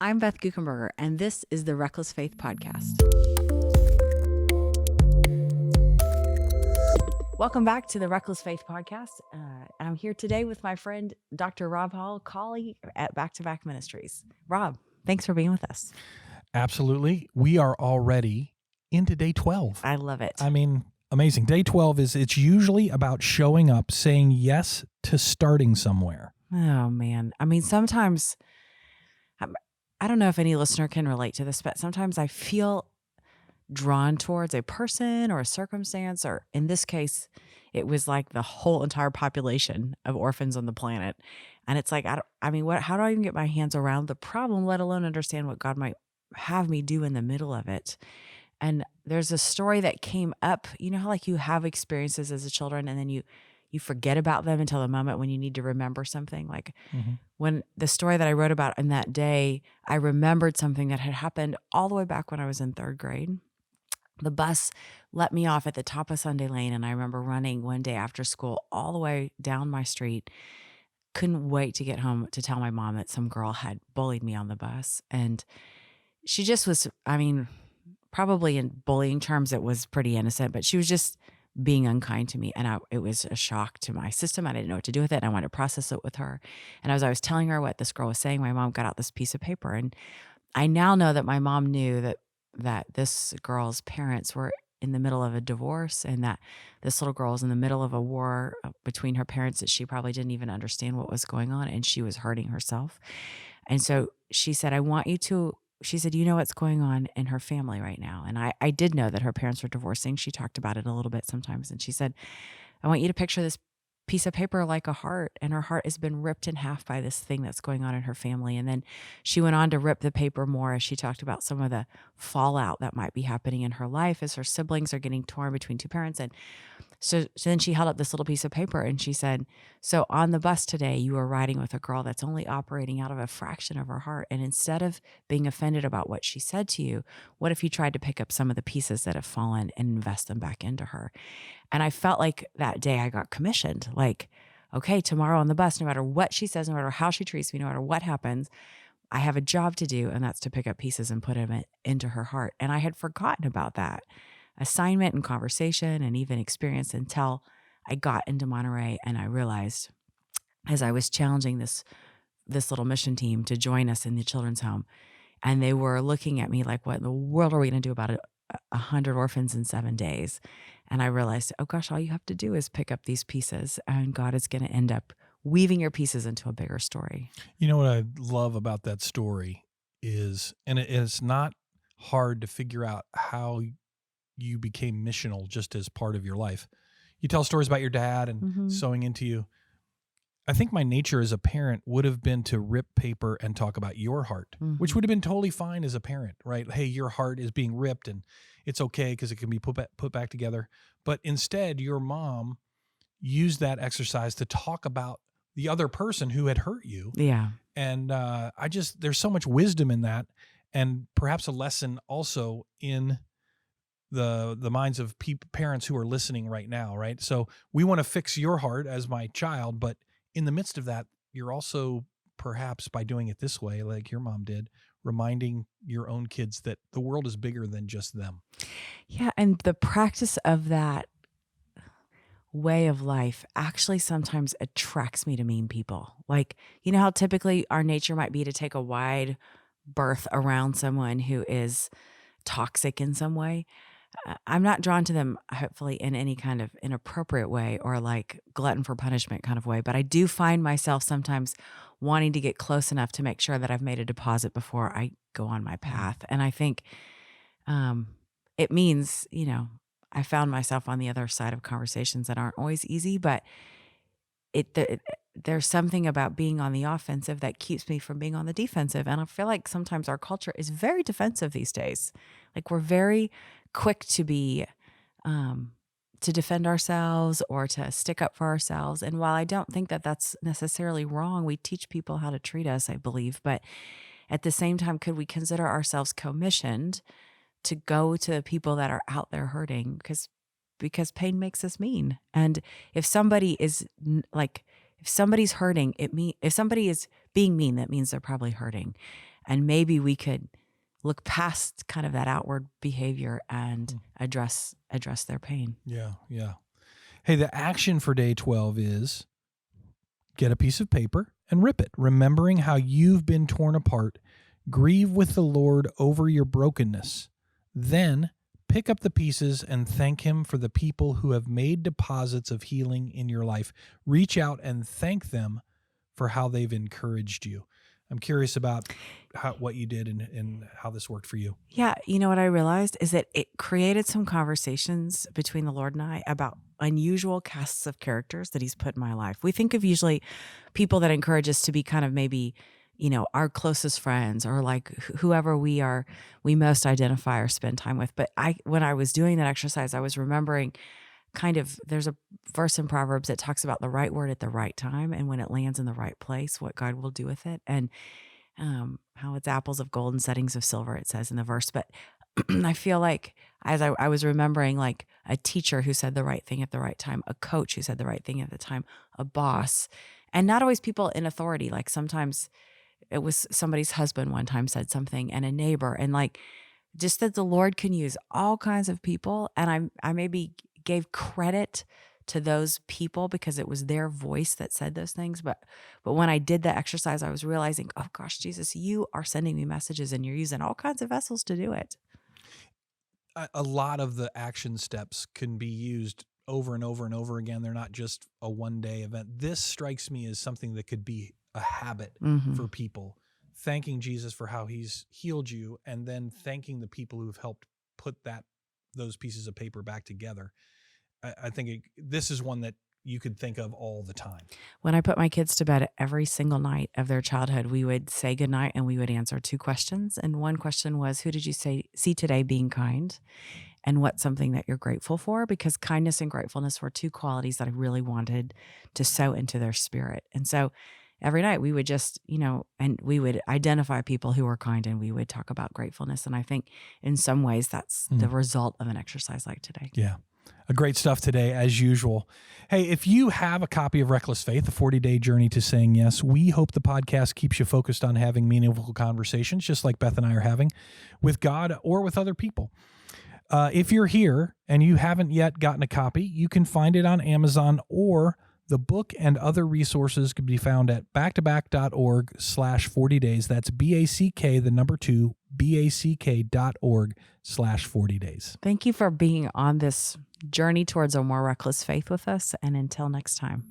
I'm Beth Guckenberger, and this is the Reckless Faith Podcast. Welcome back to the Reckless Faith Podcast. I'm here today with my friend, Dr. Rob Hall, colleague at Back to Back Ministries. Rob, thanks for being with us. Absolutely. We are already into day 12. I love it. I mean, amazing. Day 12 it's usually about showing up, saying yes to starting somewhere. Oh, man. I mean, sometimes, I don't know if any listener can relate to this, but sometimes I feel drawn towards a person or a circumstance, or in this case, it was like the whole entire population of orphans on the planet. And it's like, how do I even get my hands around the problem, let alone understand what God might have me do in the middle of it? And there's a story that came up, you know how like you have experiences as a children and then you forget about them until the moment when you need to remember something. Like when the story that I wrote about in that day, I remembered something that had happened all the way back when I was in third grade. The bus let me off at the top of Sunday Lane, and I remember running one day after school all the way down my street. Couldn't wait to get home to tell my mom that some girl had bullied me on the bus. And she just was, probably in bullying terms, it was pretty innocent, but she was just being unkind to me. And it was a shock to my system. I didn't know what to do with it. And I wanted to process it with her. And as I was telling her what this girl was saying, my mom got out this piece of paper. And I now know that my mom knew that this girl's parents were in the middle of a divorce and that this little girl was in the middle of a war between her parents that she probably didn't even understand what was going on, and she was hurting herself. And so she said, she said, you know what's going on in her family right now. And I did know that her parents were divorcing. She talked about it a little bit sometimes. And she said, I want you to picture this piece of paper like a heart, and her heart has been ripped in half by this thing that's going on in her family. And then she went on to rip the paper more as she talked about some of the fallout that might be happening in her life as her siblings are getting torn between two parents. And so then she held up this little piece of paper and she said, so on the bus today, you are riding with a girl that's only operating out of a fraction of her heart. And instead of being offended about what she said to you, what if you tried to pick up some of the pieces that have fallen and invest them back into her? And I felt like that day I got commissioned. Like, okay, tomorrow on the bus, no matter what she says, no matter how she treats me, no matter what happens, I have a job to do, and that's to pick up pieces and put them into her heart. And I had forgotten about that assignment and conversation and even experience until I got into Monterey, and I realized as I was challenging this little mission team to join us in the children's home, and they were looking at me like, what in the world are we going to do about 100 orphans in 7 days? And I realized, oh gosh, all you have to do is pick up these pieces, and God is going to end up weaving your pieces into a bigger story. You know what I love about that story is, and it's not hard to figure out how you became missional just as part of your life. You tell stories about your dad and sewing into you. I think my nature as a parent would have been to rip paper and talk about your heart, which would have been totally fine as a parent, right? Hey, your heart is being ripped and it's okay because it can be put back together. But instead, your mom used that exercise to talk about the other person who had hurt you. Yeah. And there's so much wisdom in that, and perhaps a lesson also in the minds of parents who are listening right now, right? So we want to fix your heart as my child, but in the midst of that, you're also perhaps by doing it this way, like your mom did, reminding your own kids that the world is bigger than just them. Yeah, and the practice of that way of life actually sometimes attracts me to mean people. Like, you know how typically our nature might be to take a wide berth around someone who is toxic in some way. I'm not drawn to them, hopefully, in any kind of inappropriate way or like glutton for punishment kind of way. But I do find myself sometimes wanting to get close enough to make sure that I've made a deposit before I go on my path. And I think it means, I found myself on the other side of conversations that aren't always easy, but there's something about being on the offensive that keeps me from being on the defensive. And I feel like sometimes our culture is very defensive these days. Like we're very quick to be, to defend ourselves or to stick up for ourselves. And while I don't think that that's necessarily wrong, we teach people how to treat us, I believe. But at the same time, could we consider ourselves commissioned to go to people that are out there hurting? Because pain makes us mean. And if somebody is if somebody's hurting, if somebody is being mean, that means they're probably hurting. And maybe we could look past kind of that outward behavior and address their pain. Yeah. Yeah. Hey, the action for day 12 is get a piece of paper and rip it, remembering how you've been torn apart. Grieve with the Lord over your brokenness. Then pick up the pieces and thank Him for the people who have made deposits of healing in your life. Reach out and thank them for how they've encouraged you. I'm curious about what you did and how this worked for you. Yeah, you know what I realized is that it created some conversations between the Lord and I about unusual casts of characters that He's put in my life. We think of usually people that encourage us to be kind of maybe, our closest friends or like whoever we most identify or spend time with. But when I was doing that exercise, I was remembering kind of, there's a verse in Proverbs that talks about the right word at the right time, and when it lands in the right place, what God will do with it. And how it's apples of gold and settings of silver, it says in the verse. But I feel like as I was remembering, like a teacher who said the right thing at the right time, a coach who said the right thing at the time, a boss, and not always people in authority. Like sometimes it was somebody's husband one time said something, and a neighbor, and like just that the Lord can use all kinds of people. And I maybe gave credit to those people because it was their voice that said those things. But when I did the exercise, I was realizing, oh gosh, Jesus, you are sending me messages and you're using all kinds of vessels to do it. A lot of the action steps can be used over and over and over again. They're not just a one-day event. This strikes me as something that could be a habit for people. Thanking Jesus for how He's healed you, and then thanking the people who've helped put those pieces of paper back together. I think this is one that you could think of all the time. When I put my kids to bed every single night of their childhood, we would say goodnight and we would answer 2 questions. And one question was, who did you see today being kind? And what's something that you're grateful for? Because kindness and gratefulness were 2 qualities that I really wanted to sow into their spirit. And so every night we would just, and we would identify people who were kind and we would talk about gratefulness. And I think in some ways that's the result of an exercise like today. Yeah. Great stuff today, as usual. Hey, if you have a copy of Reckless Faith, a 40-day journey to saying yes, we hope the podcast keeps you focused on having meaningful conversations, just like Beth and I are having, with God or with other people. If you're here and you haven't yet gotten a copy, you can find it on Amazon, or the book and other resources can be found at backtoback.org/40 days. That's BACK, the number 2, BACK.org/40 days. Thank you for being on this journey towards a more reckless faith with us. And until next time.